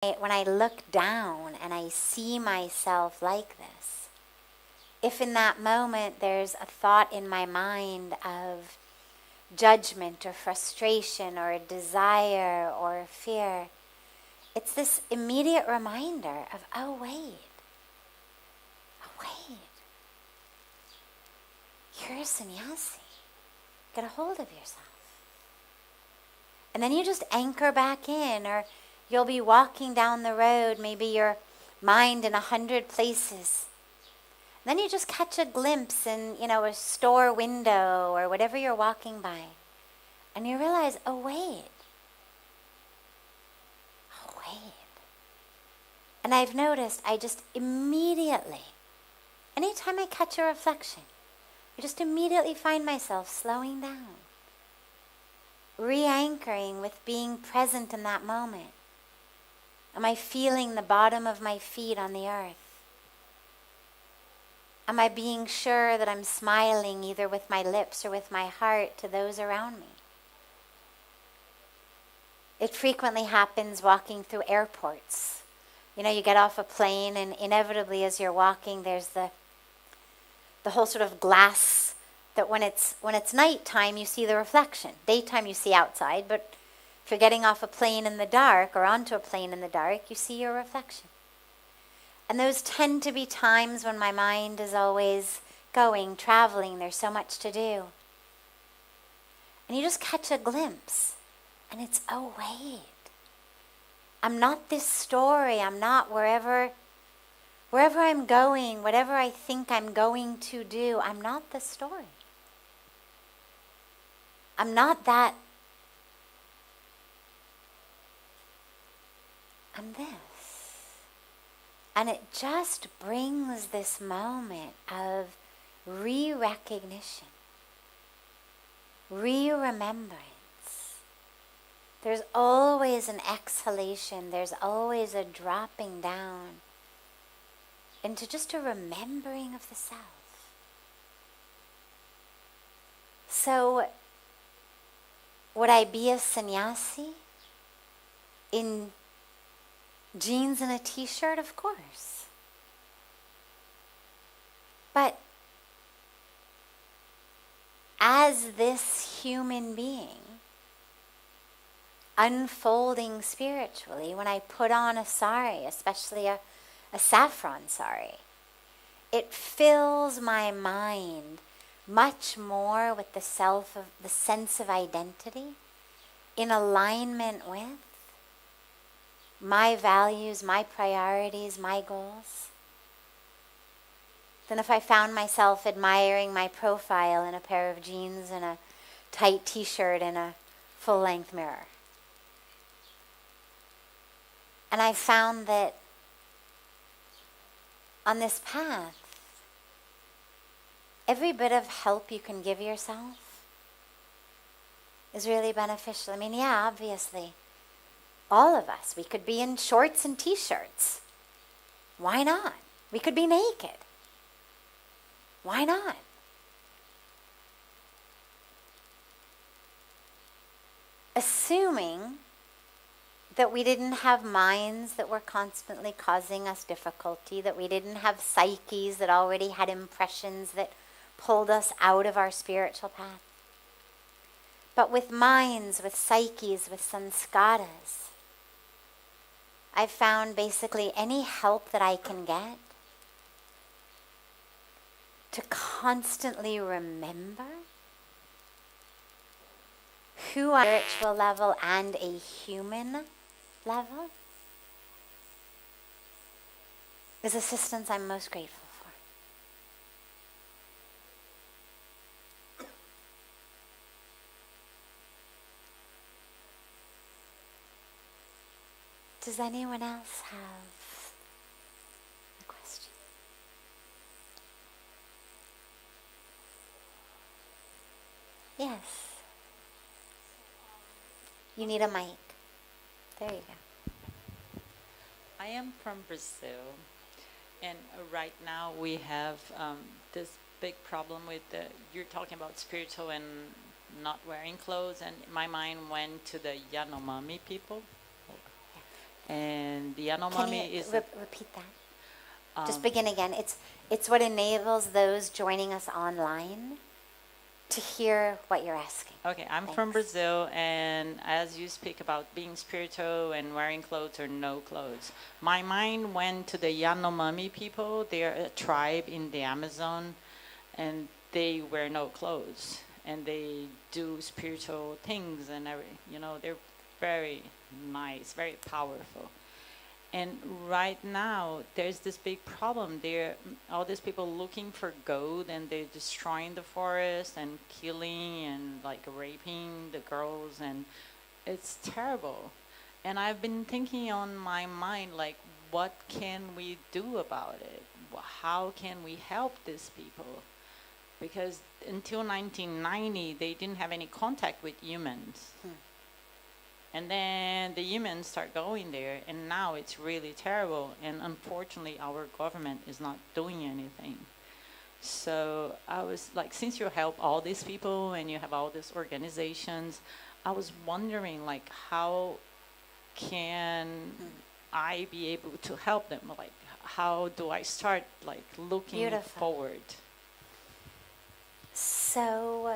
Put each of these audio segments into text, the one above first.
when I look down and I see myself like this, if in that moment there's a thought in my mind of judgment or frustration or a desire or fear, it's this immediate reminder of, oh wait, you're a sannyasi. Get a hold of yourself. And then you just anchor back in, or you'll be walking down the road, maybe your mind in 100 places. Then you just catch a glimpse in, a store window or whatever you're walking by. And you realize, oh wait. And I've noticed I just immediately, anytime I catch a reflection, I just immediately find myself slowing down, re-anchoring with being present in that moment. Am I feeling the bottom of my feet on the earth? Am I being sure that I'm smiling either with my lips or with my heart to those around me? It frequently happens walking through airports. You get off a plane and inevitably as you're walking there's the whole sort of glass that when it's nighttime you see the reflection. Daytime you see outside, but if you're getting off a plane in the dark or onto a plane in the dark, you see your reflection. And those tend to be times when my mind is always going, traveling, there's so much to do. And you just catch a glimpse and it's, oh wait, I'm not this story, I'm not wherever I'm going, whatever I think I'm going to do, I'm not the story. I'm not that. I'm this. And it just brings this moment of re-recognition, re-remembrance. There's always an exhalation, there's always a dropping down into just a remembering of the self. So, would I be a sannyasi in jeans and a t-shirt? Of course. But as this human being, unfolding spiritually, when I put on a sari, especially a saffron sari, it fills my mind much more with the sense of identity, in alignment with my values, my priorities, my goals, than if I found myself admiring my profile in a pair of jeans and a tight t-shirt and a full-length mirror. And I found that on this path, every bit of help you can give yourself is really beneficial. I mean, yeah, obviously, all of us, we could be in shorts and t-shirts. Why not? We could be naked. Why not? Assuming that we didn't have minds that were constantly causing us difficulty, that we didn't have psyches that already had impressions that pulled us out of our spiritual path. But with minds, with psyches, with sanskaras, I've found basically any help that I can get to constantly remember who on a spiritual level and a human level is assistance I'm most grateful for. Does anyone else have a question? Yes. You need a mic. There you go. I am from Brazil, and right now we have this big problem with you're talking about spiritual and not wearing clothes, and my mind went to the Yanomami people. And the Can Yanomami you is repeat that? Just begin again. It's what enables those joining us online to hear what you're asking. okay. I'm from Brazil, and as you speak about being spiritual and wearing clothes or no clothes, my mind went to the Yanomami people. They're a tribe in the Amazon, and they wear no clothes, and they do spiritual things, and they're very nice, very powerful. And right now, there's this big problem. There, all these people looking for gold, and they're destroying the forest and killing and like raping the girls, and it's terrible. And I've been thinking on my mind, like, what can we do about it? How can we help these people? Because until 1990, they didn't have any contact with humans. And then the humans start going there, and now it's really terrible. And unfortunately, our government is not doing anything. So I was like, since you help all these people and you have all these organizations, I was wondering, like, how can I be able to help them? Like, how do I start, like, looking forward? So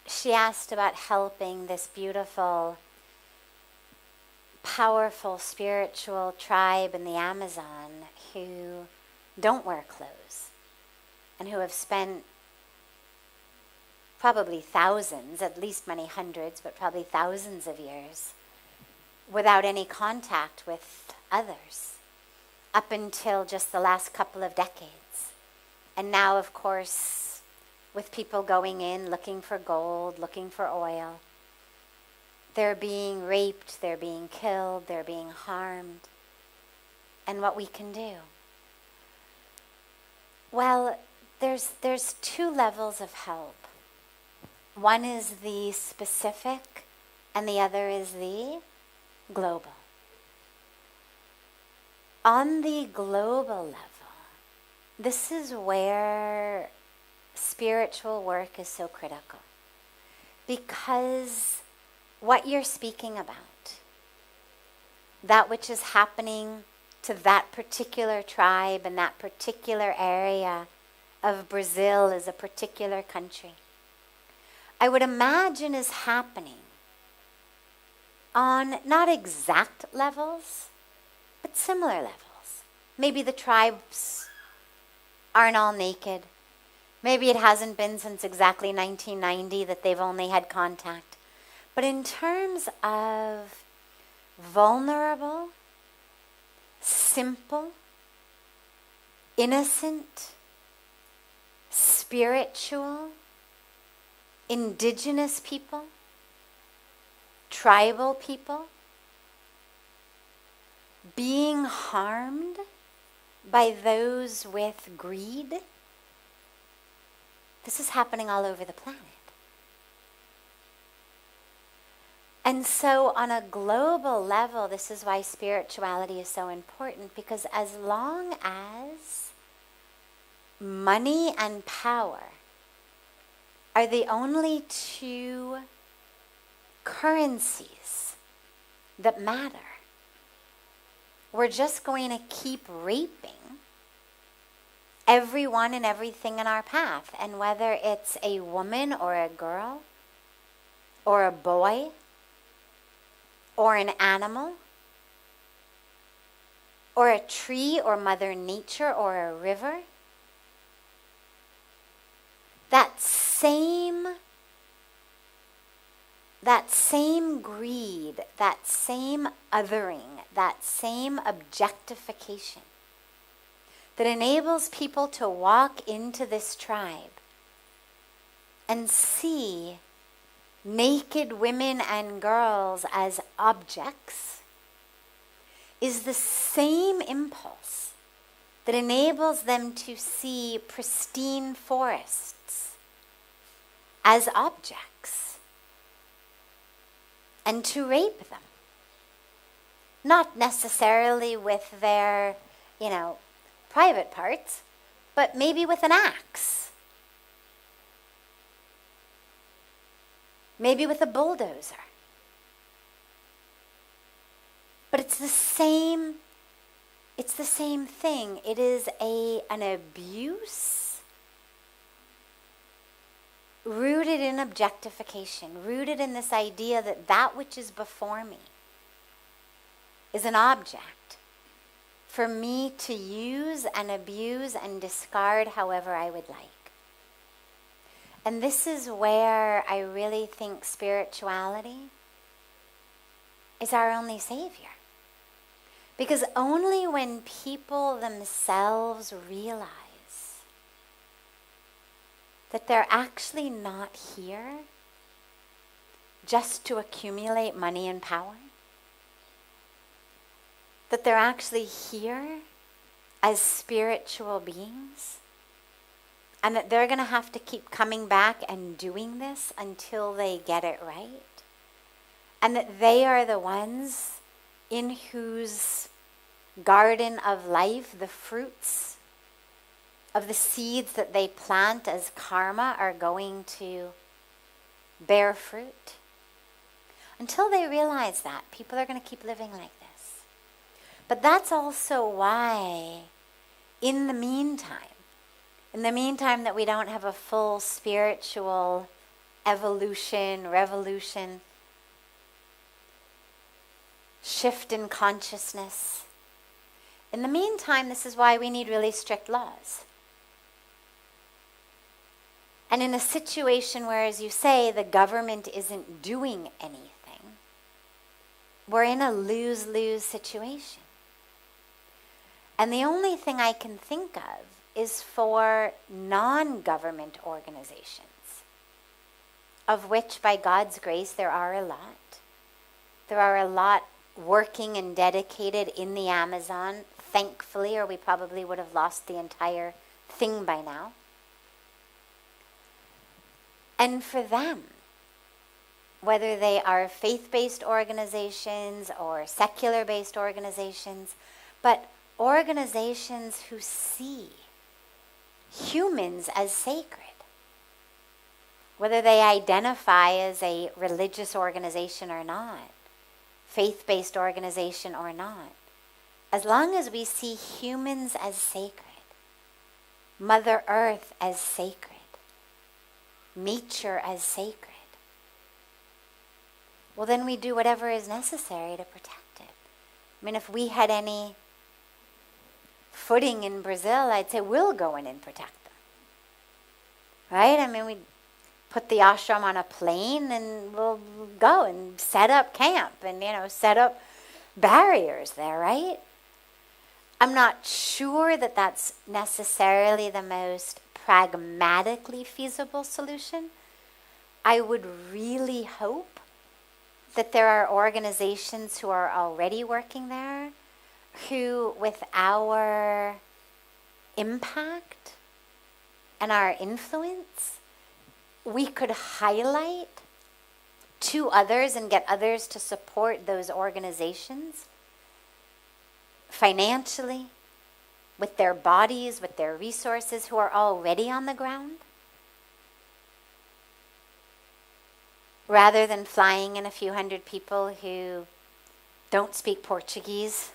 she asked about helping this beautiful, powerful spiritual tribe in the Amazon who don't wear clothes and who have spent probably thousands, at least many hundreds, but probably thousands of years without any contact with others up until just the last couple of decades. And now, of course, with people going in, looking for gold, looking for oil. They're being raped, they're being killed, they're being harmed. And what we can do? Well, there's two levels of help. One is the specific, and the other is the global. On the global level, this is where spiritual work is so critical, because what you're speaking about, that which is happening to that particular tribe and that particular area of Brazil is a particular country, I would imagine is happening on not exact levels, but similar levels. Maybe the tribes aren't all naked. Maybe it hasn't been since exactly 1990 that they've only had contact. But in terms of vulnerable, simple, innocent, spiritual, indigenous people, tribal people, being harmed by those with greed, this is happening all over the planet. And so on a global level, this is why spirituality is so important, because as long as money and power are the only two currencies that matter, we're just going to keep raping everyone and everything in our path. And whether it's a woman or a girl or a boy or an animal or a tree or Mother Nature or a river, that same greed, that same othering, that same objectification that enables people to walk into this tribe and see naked women and girls as objects is the same impulse that enables them to see pristine forests as objects and to rape them. Not necessarily with their, private parts, but maybe with an axe. Maybe with a bulldozer. it's the same thing. It is an abuse rooted in objectification, rooted in this idea that that which is before me is an object for me to use and abuse and discard however I would like. And this is where I really think spirituality is our only savior. Because only when people themselves realize that they're actually not here just to accumulate money and power, that they're actually here as spiritual beings, and that they're going to have to keep coming back and doing this until they get it right, and that they are the ones in whose garden of life the fruits of the seeds that they plant as karma are going to bear fruit. Until they realize that, people are going to keep living like this. But that's also why, in the meantime that we don't have a full spiritual evolution, revolution, shift in consciousness, in the meantime, this is why we need really strict laws. And in a situation where, as you say, the government isn't doing anything, we're in a lose-lose situation. And the only thing I can think of is for non-government organizations, of which, by God's grace, there are a lot. There are a lot working and dedicated in the Amazon, thankfully, or we probably would have lost the entire thing by now. And for them, whether they are faith-based organizations or secular-based organizations, but organizations who see humans as sacred, whether they identify as a religious organization or not, faith-based organization or not, as long as we see humans as sacred, Mother Earth as sacred, nature as sacred, well, then we do whatever is necessary to protect it. I mean, if we had any footing in Brazil, I'd say we'll go in and protect them. Right? I mean, we put the ashram on a plane and we'll go and set up camp and, set up barriers there, right? I'm not sure that that's necessarily the most pragmatically feasible solution. I would really hope that there are organizations who are already working there who, with our impact and our influence, we could highlight to others and get others to support those organizations financially, with their bodies, with their resources, who are already on the ground, rather than flying in a few hundred people who don't speak Portuguese,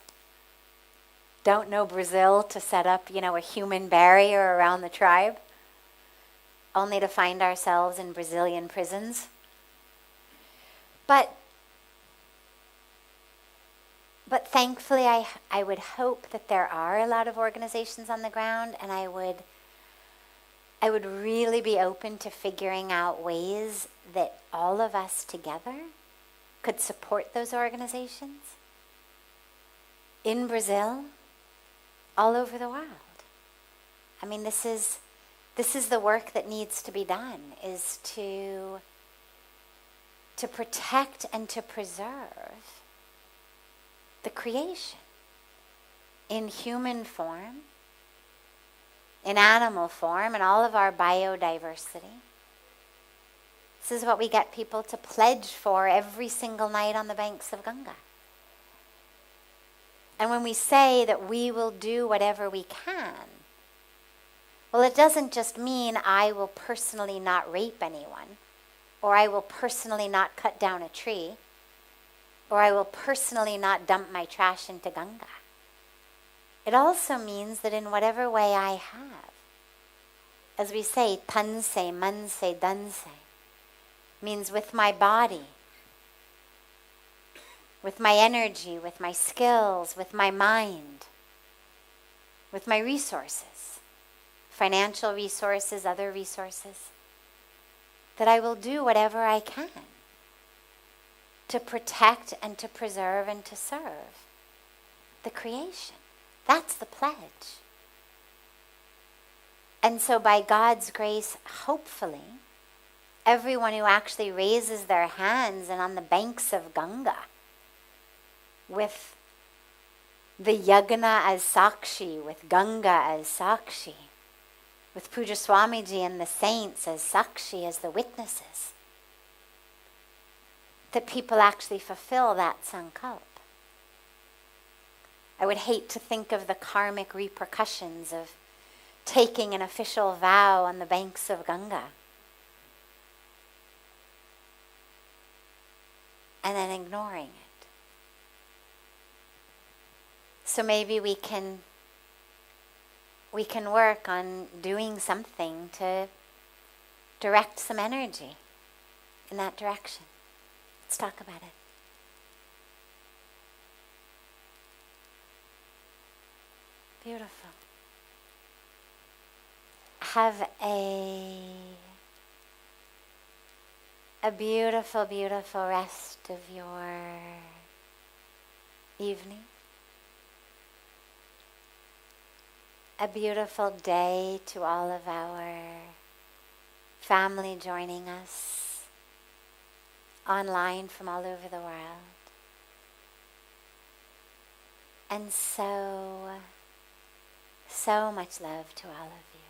don't know Brazil, to set up, a human barrier around the tribe, only to find ourselves in Brazilian prisons. But thankfully, I would hope that there are a lot of organizations on the ground, and I would really be open to figuring out ways that all of us together could support those organizations in Brazil, all over the world. I mean, this is the work that needs to be done, is to protect and to preserve the creation in human form, in animal form, and all of our biodiversity. This is what we get people to pledge for every single night on the banks of Ganga. And when we say that we will do whatever we can, well, it doesn't just mean I will personally not rape anyone, or I will personally not cut down a tree. or I will personally not dump my trash into Ganga. It also means that in whatever way I have, as we say, tan se, man se, dan se, means with my body, with my energy, with my skills, with my mind, with my resources, financial resources, other resources, that I will do whatever I can to protect and to preserve and to serve the creation. That's the pledge. And so by God's grace, hopefully, everyone who actually raises their hands and on the banks of Ganga with the yagna as Sakshi, with Ganga as Sakshi, with Pujya Swamiji and the saints as Sakshi, as the witnesses, that people actually fulfill that sankalp. I would hate to think of the karmic repercussions of taking an official vow on the banks of Ganga and then ignoring it. So maybe we can work on doing something to direct some energy in that direction. Let's talk about it. Beautiful. Have a beautiful, beautiful rest of your evening. A beautiful day to all of our family joining us online from all over the world. And so much love to all of you.